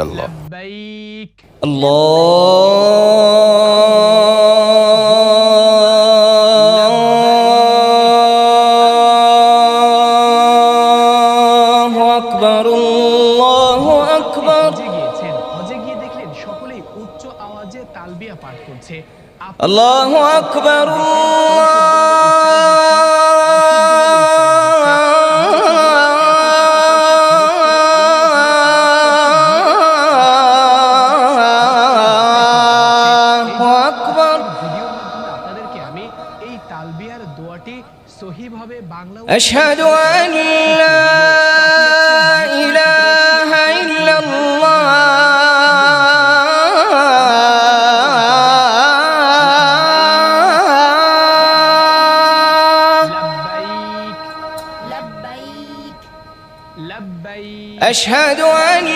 আল্লাহ لبيك আল্লাহু আকবার আল্লাহু আকবার। হজে গিয়েছেন, হজে গিয়ে দেখলেন সকলেই উচ্চ আওয়াজে তালবিয়া পাঠ করছে। আপনি আল্লাহু আকবার আল্লাহু আকবার। ভিডিওর মাধ্যমে আপনাদেরকে আমি এই তালবিয়ার দোয়াটি সহিভাবে বাংলা আশহাদু আন লা ইলাহা ইল্লাল্লাহ لبيك لبيك أشهد أن